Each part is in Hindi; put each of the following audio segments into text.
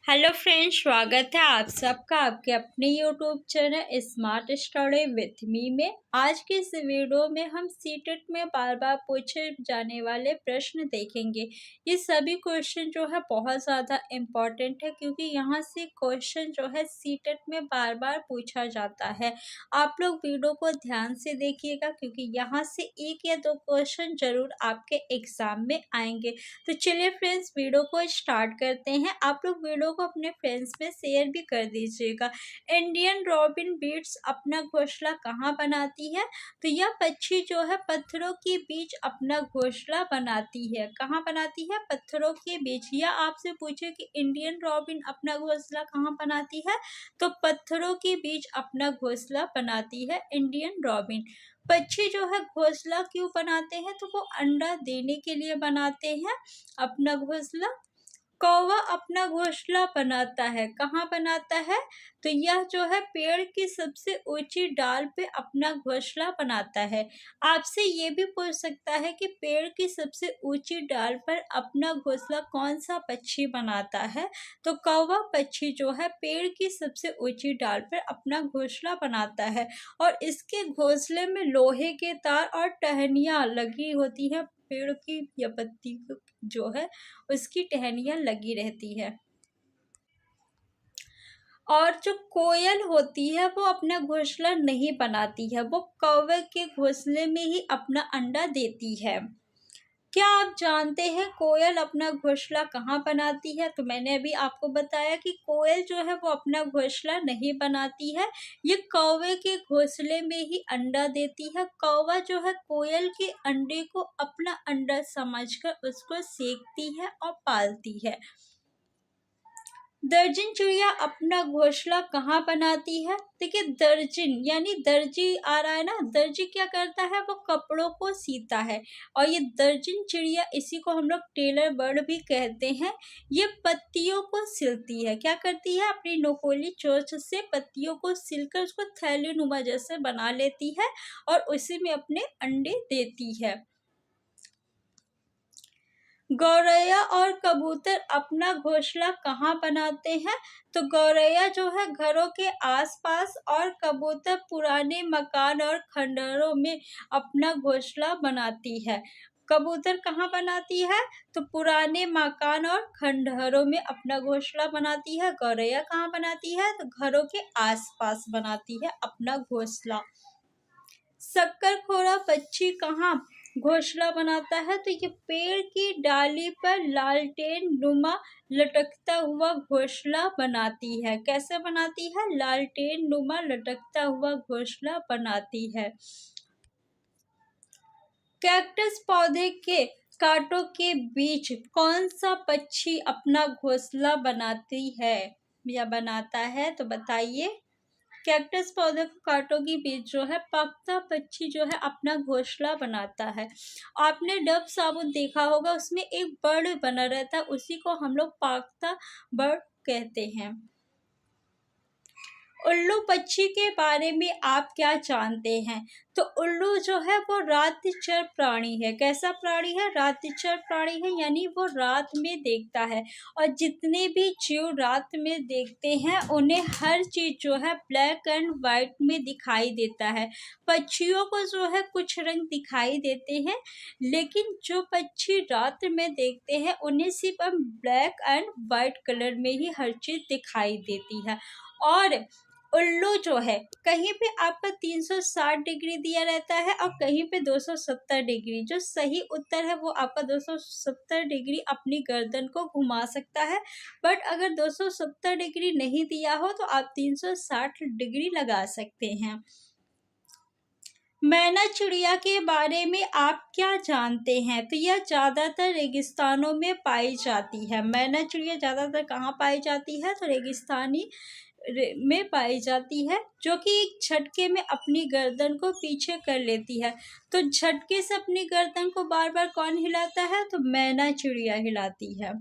हेलो फ्रेंड्स, स्वागत है आप सबका आपके अपने YouTube channel smart study with me में। आज के इस वीडियो में हम सीटेट में बार बार पूछे जाने वाले प्रश्न देखेंगे। ये सभी क्वेश्चन जो है बहुत ज़्यादा इम्पोर्टेंट है, क्योंकि यहाँ से क्वेश्चन जो है सीटेट में बार बार पूछा जाता है। आप लोग वीडियो को ध्यान से देखिएगा, क्योंकि यहाँ से एक या दो क्वेश्चन जरूर आपके एग्जाम में आएंगे। तो चलिए फ्रेंड्स, वीडियो को स्टार्ट करते हैं। आप लोग वीडियो को अपने फ्रेंड्स में शेयर भी कर दीजिएगा। इंडियन रॉबिन बीट्स अपना घोंसला कहाँ बनाती है? तो यह पक्षी जो है पत्थरों के बीच अपना घोंसला बनाती है। कहाँ बनाती है? पत्थरों के बीच। या आपसे पूछे कि इंडियन रॉबिन अपना घोंसला कहाँ बनाती है, तो पत्थरों के बीच अपना घोंसला बनाती है इंडियन रॉबिन। पक्षी जो है घोंसला क्यों बनाते हैं? तो वो अंडा देने के लिए बनाते हैं अपना घोंसला। कौवा अपना घोंसला बनाता है, कहाँ बनाता है? तो यह जो है पेड़ की सबसे ऊंची डाल पे अपना घोंसला बनाता है। आपसे ये भी पूछ सकता है कि पेड़ की सबसे ऊंची डाल पर अपना घोंसला कौन सा पक्षी बनाता है? तो कौवा पक्षी जो है पेड़ की सबसे ऊंची डाल पर अपना घोंसला बनाता है, और इसके घोंसले में लोहे के तार और टहनियाँ लगी होती है। पेड़ की या पत्ती जो है उसकी टहनियाँ लगी रहती है। और जो कोयल होती है वो अपना घोंसला नहीं बनाती है, वो कौवे के घोंसले में ही अपना अंडा देती है। क्या आप जानते हैं कोयल अपना घोंसला कहाँ बनाती है? तो मैंने अभी आपको बताया कि कोयल जो है वो अपना घोंसला नहीं बनाती है, ये कौवे के घोंसले में ही अंडा देती है। कौवा जो है कोयल के अंडे को अपना अंडा समझकर उसको सेकती है और पालती है। दर्जन चिड़िया अपना घोंसला कहाँ बनाती है? देखिए, दर्जन यानी दर्जी आ रहा है ना। दर्जी क्या करता है? वो कपड़ों को सीता है। और ये दर्जन चिड़िया, इसी को हम लोग टेलर बर्ड भी कहते हैं, ये पत्तियों को सिलती है। क्या करती है? अपनी नोकीली चोंच से पत्तियों को सिलकर उसको थैली नुमा जैसे बना लेती है और उसी में अपने अंडे देती है। गौरैया और कबूतर अपना घोंसला कहाँ बनाते हैं? तो गौरैया जो है घरों के आसपास और कबूतर पुराने मकान और खंडहरों में अपना घोंसला बनाती है। कबूतर कहाँ बनाती है? तो पुराने मकान और खंडहरों में अपना घोंसला बनाती है। गौरैया कहाँ बनाती है? तो घरों के आसपास बनाती है अपना घोंसला। शक्करखोरा पक्षी कहाँ घोंसला बनाता है? तो ये पेड़ की डाली पर लालटेन नुमा लटकता हुआ घोंसला बनाती है। कैसे बनाती है? लालटेन नुमा लटकता हुआ घोंसला बनाती है। कैक्टस पौधे के कांटों के बीच कौन सा पक्षी अपना घोंसला बनाती है या बनाता है? तो बताइए। कैक्टस पौधे को कांटों के बीच जो है पागता पक्षी जो है अपना घोंसला बनाता है। आपने डब साबुन देखा होगा, उसमें एक बर्ड बना रहता है, उसी को हम लोग पागता बर्ड कहते हैं। उल्लू पक्षी के बारे में आप क्या जानते हैं? तो उल्लू जो है वो रातचर प्राणी है। कैसा प्राणी है? रातचर प्राणी है, यानी वो रात में देखता है। और जितने भी जीव रात में देखते हैं उन्हें हर चीज जो है ब्लैक एंड वाइट में दिखाई देता है। पक्षियों को जो है कुछ रंग दिखाई देते हैं, लेकिन जो पक्षी रात में देखते हैं उन्हें सिर्फ ब्लैक एंड वाइट कलर में ही हर चीज दिखाई देती है। और उल्लू जो है कहीं पे आपका 360 डिग्री दिया रहता है और कहीं पे 270 डिग्री। जो सही उत्तर है वो आपका 270 डिग्री अपनी गर्दन को घुमा सकता है, बट अगर 270 डिग्री नहीं दिया हो तो आप 360 डिग्री लगा सकते हैं। मैना चिड़िया के बारे में आप क्या जानते हैं? तो यह ज़्यादातर रेगिस्तानों में पाई जाती है। मैना चिड़िया ज़्यादातर कहाँ पाई जाती है? तो रेगिस्तानी में पाई जाती है, जो कि एक झटके में अपनी गर्दन को पीछे कर लेती है। तो झटके से अपनी गर्दन को बार बार कौन हिलाता है? तो मैना चिड़िया हिलाती है।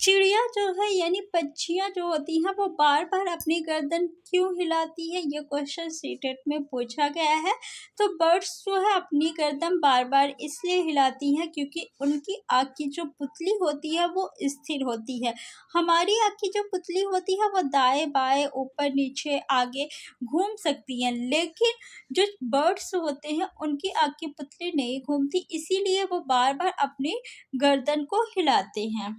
चिड़िया जो है यानी पक्षियाँ जो होती हैं वो बार बार अपनी गर्दन क्यों हिलाती है, ये क्वेश्चन सीटेट में पूछा गया है। तो बर्ड्स जो है अपनी गर्दन बार बार इसलिए हिलाती हैं क्योंकि उनकी आँख की जो पुतली होती है वो स्थिर होती है। हमारी आँख की जो पुतली होती है वो दाएं बाएं ऊपर नीचे आगे घूम सकती हैं, लेकिन जो बर्ड्स होते हैं उनकी आँख की पुतली नहीं घूमती, इसीलिए वो बार बार अपनी गर्दन को हिलाते हैं।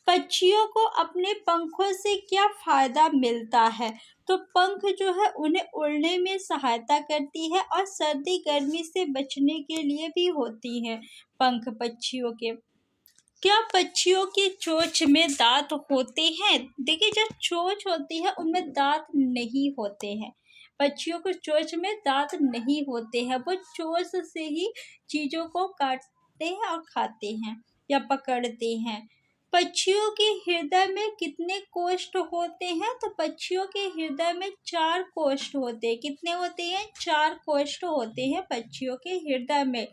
पक्षियों को अपने पंखों से क्या फायदा मिलता है? तो पंख जो है उन्हें उड़ने में सहायता करती है और सर्दी गर्मी से बचने के लिए भी होती है पंख पक्षियों के। क्या पक्षियों की चोंच में दांत होते हैं? देखिए, जो चोंच होती है उनमें दांत नहीं होते हैं। पक्षियों को चोंच में दांत नहीं होते हैं, वो चोंच से ही चीजों को काटते हैं और खाते हैं या पकड़ते हैं। पक्षियों के हृदय में कितने कोष्ठ होते हैं? तो पक्षियों के हृदय में 4 कोष्ठ होते हैं। कितने होते हैं? 4 कोष्ठ होते हैं पक्षियों के हृदय में।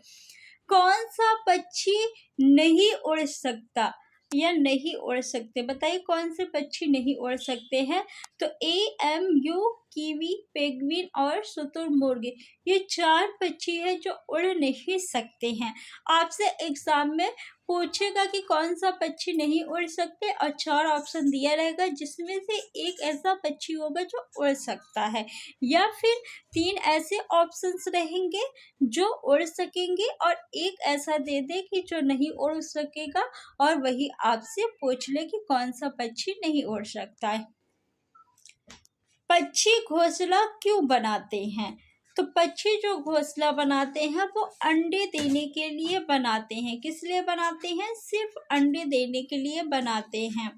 कौन सा पक्षी नहीं उड़ सकता या नहीं उड़ सकते? बताइए कौन से पक्षी नहीं उड़ सकते हैं? तो एमू, कीवी, पेंगुइन और शुतुरमुर्ग, ये 4 पक्षी हैं जो उड़ नहीं सकते हैं। आपसे एग्जाम में पूछेगा कि कौन सा पक्षी नहीं उड़ सकते और 4 ऑप्शन दिया रहेगा जिसमें से एक ऐसा पक्षी होगा जो उड़ सकता है, या फिर 3 ऐसे ऑप्शंस रहेंगे जो उड़ सकेंगे और एक ऐसा दे दे कि जो नहीं उड़ सकेगा, और वही आपसे पूछ ले कि कौन सा पक्षी नहीं उड़ सकता है। पक्षी घोंसला क्यों बनाते हैं? तो पक्षी जो घोंसला बनाते हैं वो अंडे देने के लिए बनाते हैं। किस लिए बनाते हैं? सिर्फ अंडे देने के लिए बनाते हैं।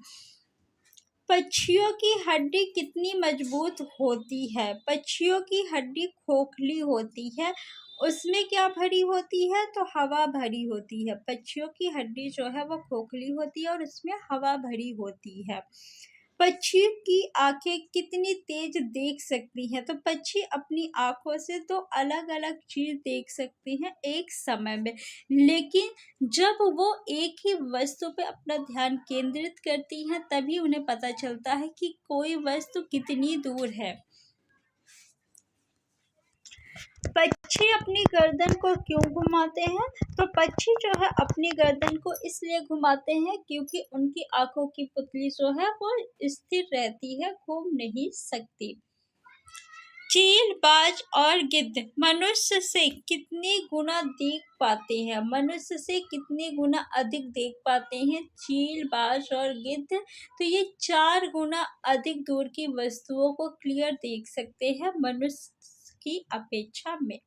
पक्षियों की हड्डी कितनी मजबूत होती है? पक्षियों की हड्डी खोखली होती है। उसमें क्या भरी होती है? तो हवा भरी होती है। पक्षियों की हड्डी जो है वो खोखली होती है और उसमें हवा भरी होती है। पक्षी की आंखें कितनी तेज देख सकती हैं? तो पक्षी अपनी आंखों से तो अलग अलग चीज देख सकती हैं एक समय में, लेकिन जब वो एक ही वस्तु पे अपना ध्यान केंद्रित करती हैं तभी उन्हें पता चलता है कि कोई वस्तु कितनी दूर है। पक्षी अपनी गर्दन को क्यों घुमाते हैं? तो पक्षी जो है अपनी गर्दन को इसलिए घुमाते हैं क्योंकि उनकी आंखों की पुतली जो है वो स्थिर रहती है, घूम नहीं सकती। चील, बाज और गिद्ध मनुष्य से कितने गुना देख पाते हैं? मनुष्य से कितने गुना अधिक देख पाते हैं चील, बाज और गिद्ध? तो ये 4 गुना अधिक दूर की वस्तुओं को क्लियर देख सकते हैं मनुष्य की अपेक्षा में।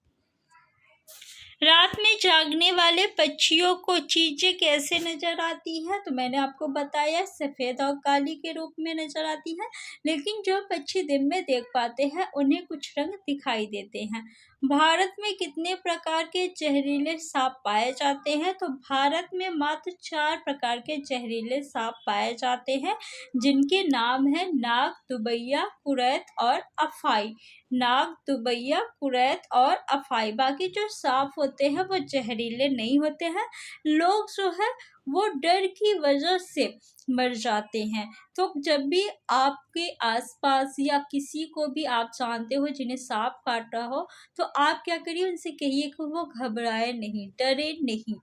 रात में जागने वाले पक्षियों को चीजें कैसे नजर आती हैं? तो मैंने आपको बताया सफेद और काली के रूप में नजर आती है, लेकिन जो पक्षी दिन में देख पाते हैं उन्हें कुछ रंग दिखाई देते हैं। भारत में कितने प्रकार के जहरीले सांप पाए जाते हैं? तो भारत में मात्र 4 प्रकार के जहरीले सांप पाए जाते हैं, जिनके नाम है नाग, दुबैया, कुरैत और अफाई। नाग, दुबैया, कुरैत और अफाई। बाकी जो सांप होते हैं वो जहरीले नहीं होते हैं। लोग जो है वो डर की वजह से मर जाते हैं। तो जब भी आपके आसपास या किसी को भी आप जानते हो जिन्हें सांप काट रहा हो, तो आप क्या करिए, उनसे कहिए कि वो घबराए नहीं, डरे नहीं।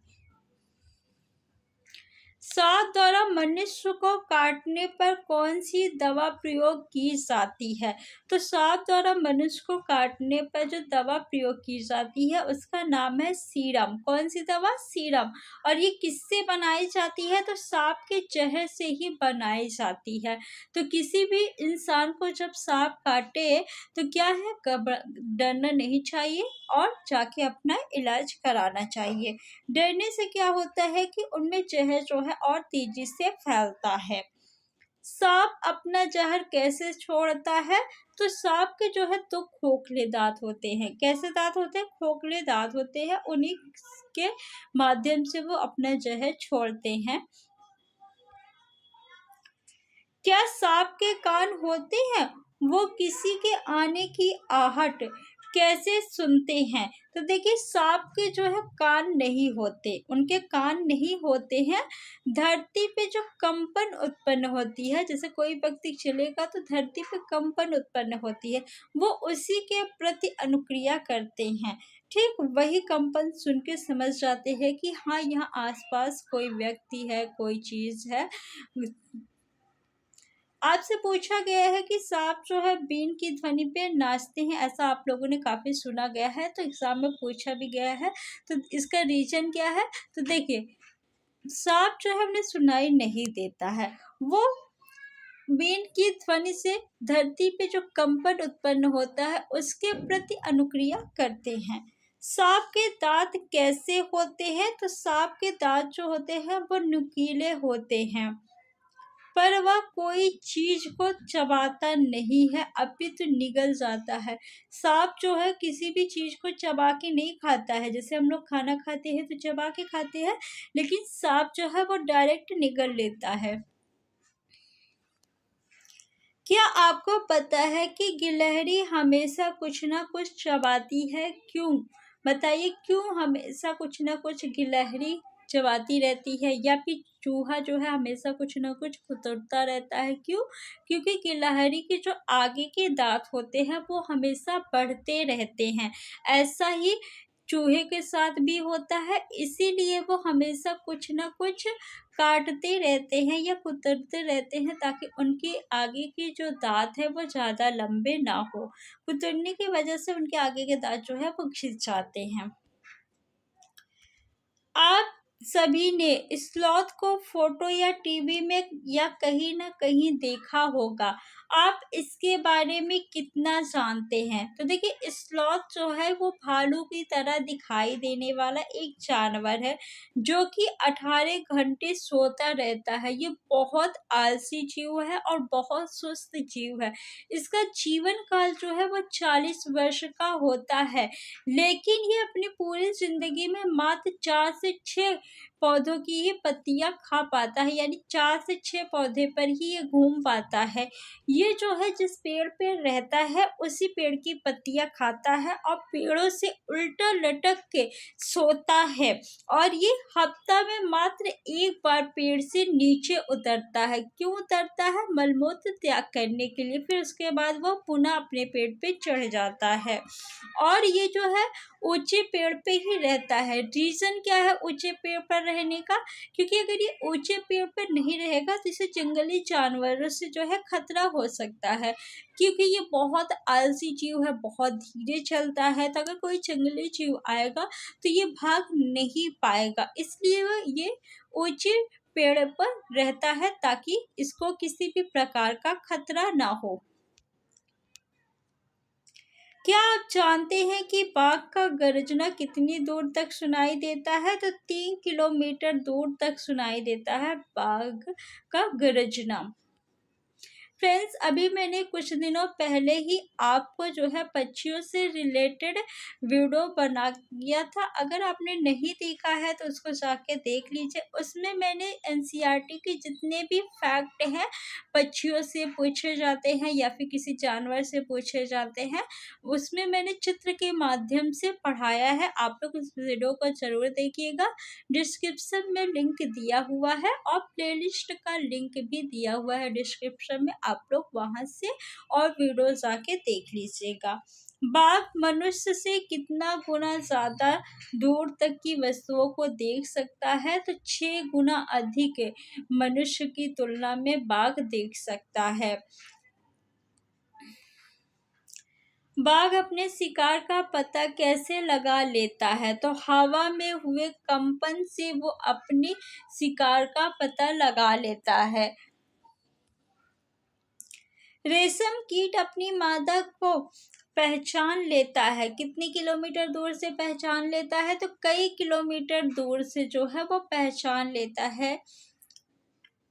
सांप द्वारा मनुष्य को काटने पर कौन सी दवा प्रयोग की जाती है? तो सांप द्वारा मनुष्य को काटने पर जो दवा प्रयोग की जाती है उसका नाम है सीरम। कौन सी दवा? सीरम। और ये किससे बनाई जाती है? तो सांप के जहर से ही बनाई जाती है। तो किसी भी इंसान को जब सांप काटे तो क्या है, डरना नहीं चाहिए और जाके अपना इलाज कराना चाहिए। डरने से क्या होता है कि उनमें जहर जो है और तेजी से फैलता है। सांप अपना जहर कैसे छोड़ता है? तो सांप के जो है तो खोखले दांत होते हैं। कैसे दांत होते हैं? खोखले दांत होते हैं, उन्हीं के माध्यम से वो अपना जहर छोड़ते हैं। क्या सांप के कान होते हैं? वो किसी के आने की आहट कैसे सुनते हैं? तो देखिए सांप के जो है कान नहीं होते, उनके कान नहीं होते हैं। धरती पे जो कंपन उत्पन्न होती है, जैसे कोई व्यक्ति चलेगा तो धरती पे कंपन उत्पन्न होती है, वो उसी के प्रति अनुक्रिया करते हैं। ठीक वही कंपन सुन के समझ जाते हैं कि हाँ, यहाँ आसपास कोई व्यक्ति है, कोई चीज़ है। आपसे पूछा गया है कि सांप जो है बीन की ध्वनि पे नाचते हैं, ऐसा आप लोगों ने काफ़ी सुना गया है, तो एग्ज़ाम में पूछा भी गया है। तो इसका रीज़न क्या है? तो देखिए, सांप जो है उन्हें सुनाई नहीं देता है। वो बीन की ध्वनि से धरती पे जो कंपन उत्पन्न होता है, उसके प्रति अनुक्रिया करते हैं। सांप के दाँत कैसे होते हैं? तो सांप के दाँत जो होते हैं, वो नुकीले होते हैं। पर वह कोई चीज़ को चबाता नहीं है, अपितु निगल जाता है। सांप जो है किसी भी चीज़ को चबा के नहीं खाता है। जैसे हम लोग खाना खाते हैं तो चबा के खाते हैं, लेकिन सांप जो है वो डायरेक्ट निगल लेता है। क्या आपको पता है कि गिलहरी हमेशा कुछ ना कुछ चबाती है? क्यों? बताइए क्यों हमेशा कुछ ना कुछ गिलहरी चबाती रहती है, या फिर चूहा जो है हमेशा कुछ ना कुछ कुतरता रहता है? क्यों? क्योंकि गिलहरी के जो आगे के दांत होते हैं वो हमेशा बढ़ते रहते हैं। ऐसा ही चूहे के साथ भी होता है, इसीलिए वो हमेशा कुछ ना कुछ काटते रहते हैं या कुतरते रहते हैं, ताकि उनके आगे के जो दाँत है वो ज़्यादा लंबे ना हो। कुतरने की वजह से उनके आगे के दाँत जो है वो घिस जाते हैं। आप सभी ने स्लॉथ को फोटो या टीवी में या कहीं न कहीं देखा होगा। आप इसके बारे में कितना जानते हैं? तो देखिए स्लॉथ जो है वो भालू की तरह दिखाई देने वाला एक जानवर है, जो कि 18 घंटे सोता रहता है। ये बहुत आलसी जीव है और बहुत सुस्त जीव है। इसका जीवन काल जो है वो 40 वर्ष का होता है। लेकिन ये अपनी पूरी ज़िंदगी में मात्र 4 से 6 पौधों की ही पत्तियाँ खा पाता है, यानी 4 से 6 पौधे पर ही ये घूम पाता है। ये जो है जिस पेड़ पे रहता है उसी पेड़ की पत्तियाँ खाता है और पेड़ों से उल्टा लटक के सोता है, और ये हफ्ता में मात्र एक बार पेड़ से नीचे उतरता है। क्यों उतरता है? मलमूत्र त्याग करने के लिए। फिर उसके बाद वो पुनः अपने पेड़ पे चढ़ जाता है, और ये जो है ऊंचे पेड़ पे ही रहता है। रीज़न क्या है ऊंचे पेड़ पर रहने का? क्योंकि अगर ये ऊंचे पेड़ पर नहीं रहेगा तो इसे जंगली जानवरों से जो है खतरा हो सकता है, क्योंकि ये बहुत आलसी जीव है, बहुत धीरे चलता है। तो अगर कोई जंगली जीव आएगा तो ये भाग नहीं पाएगा, इसलिए वह ये ऊंचे पेड़ पर रहता है, ताकि इसको किसी भी प्रकार का खतरा ना हो। क्या आप जानते हैं कि बाघ का गर्जना कितनी दूर तक सुनाई देता है? तो 3 किलोमीटर दूर तक सुनाई देता है बाघ का गर्जना। फ्रेंड्स, अभी मैंने कुछ दिनों पहले ही आपको जो है पक्षियों से रिलेटेड वीडियो बना दिया था। अगर आपने नहीं देखा है तो उसको जाके देख लीजिए। उसमें मैंने एनसीईआरटी के जितने भी फैक्ट हैं, पक्षियों से पूछे जाते हैं या फिर किसी जानवर से पूछे जाते हैं, उसमें मैंने चित्र के माध्यम से पढ़ाया है। आप लोग उस वीडियो को ज़रूर देखिएगा। डिस्क्रिप्शन में लिंक दिया हुआ है और प्लेलिस्ट का लिंक भी दिया हुआ है डिस्क्रिप्शन में, आप लोग वहां से और वीडियो जाके देख लीजिएगा। बाघ मनुष्य से कितना गुना ज्यादा दूर तक की वस्तुओं को देख सकता है? तो 6 गुना अधिक मनुष्य की तुलना में बाघ देख सकता है। बाघ अपने शिकार का पता कैसे लगा लेता है? तो हवा में हुए कंपन से वो अपने शिकार का पता लगा लेता है। रेशम कीट अपनी मादा को पहचान लेता है, कितनी किलोमीटर दूर से पहचान लेता है? तो कई किलोमीटर दूर से जो है वो पहचान लेता है।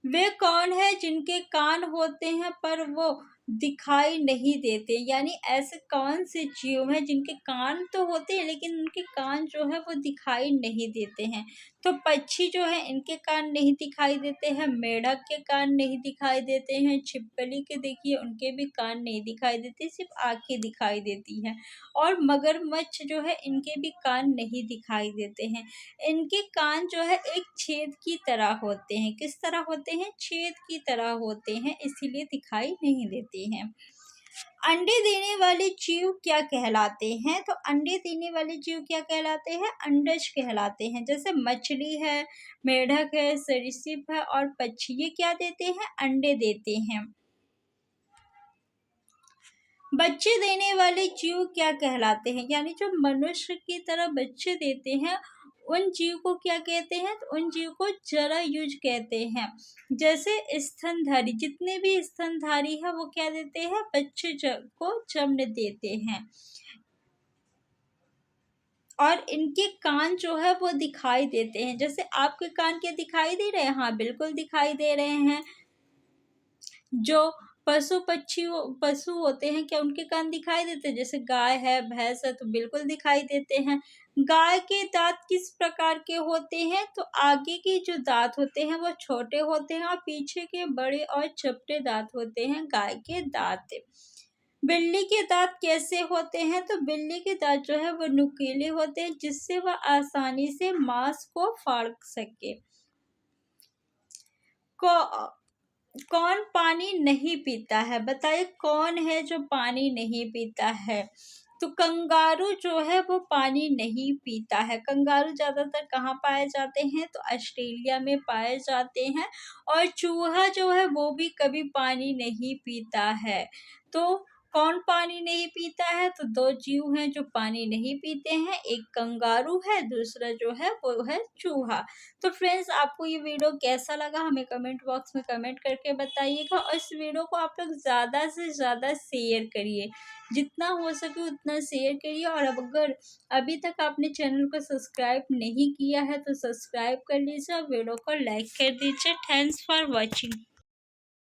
वे कौन है जिनके कान होते हैं पर वो दिखाई नहीं देते? यानी ऐसे कौन से जीव हैं जिनके कान तो होते हैं लेकिन उनके कान जो है वो दिखाई नहीं देते हैं? तो पक्षी जो है इनके कान नहीं दिखाई देते हैं, मेंढक के कान नहीं दिखाई देते हैं, छिपकली के देखिए उनके भी कान नहीं दिखाई देते, सिर्फ आंखें दिखाई देती हैं। और मगरमच्छ जो है इनके भी कान नहीं दिखाई देते हैं। इनके कान जो है एक छेद की तरह होते हैं। किस तरह होते हैं? छेद की तरह होते हैं, इसीलिए दिखाई नहीं देते हैं। अंडे देने वाले जीव क्या कहलाते हैं? तो अंडे देने वाले जीव क्या कहलाते हैं? अंडज कहलाते हैं। जैसे मछली है, मेढक है, सरीसृप है और पक्षी, ये क्या देते हैं? अंडे देते हैं। बच्चे देने वाले जीव क्या कहलाते हैं? यानी जो मनुष्य की तरह बच्चे देते हैं, उन जीव को क्या कहते हैं? तो उन जीव को जरायुज कहते हैं। जैसे स्तनधारी, जितने भी स्तनधारी है वो क्या देते हैं? बच्चे को जन्म देते हैं। और इनके कान जो है वो दिखाई देते हैं। जैसे आपके कान क्या दिखाई दे रहे हैं? हाँ, बिल्कुल दिखाई दे रहे हैं। जो पशु होते हैं, क्या उनके कान दिखाई देते हैं? जैसे गाय है, भैंस है, तो बिल्कुल दिखाई देते हैं। गाय के दांत किस प्रकार के होते हैं? तो आगे के जो दांत होते हैं वो छोटे होते हैं और पीछे के बड़े और चपटे दांत होते हैं गाय के दांत। बिल्ली के दांत कैसे होते हैं? तो बिल्ली के दांत जो है वो नुकीले होते हैं, जिससे वह आसानी से मांस को फाड़ सके। कौन पानी नहीं पीता है? बताइए कौन है जो पानी नहीं पीता है? तो कंगारू जो है वो पानी नहीं पीता है। कंगारू ज्यादातर कहाँ पाए जाते हैं? तो ऑस्ट्रेलिया में पाए जाते हैं। और चूहा जो है वो भी कभी पानी नहीं पीता है। तो कौन पानी नहीं पीता है? तो दो जीव हैं जो पानी नहीं पीते हैं, एक कंगारू है, दूसरा जो है वो है चूहा। तो फ्रेंड्स, आपको ये वीडियो कैसा लगा हमें कमेंट बॉक्स में कमेंट करके बताइएगा और इस वीडियो को आप लोग ज़्यादा से ज़्यादा शेयर करिए, जितना हो सके उतना शेयर करिए। और अब अगर अभी तक आपने चैनल को सब्सक्राइब नहीं किया है तो सब्सक्राइब कर लीजिए और वीडियो को लाइक कर दीजिए। Thanks for watching.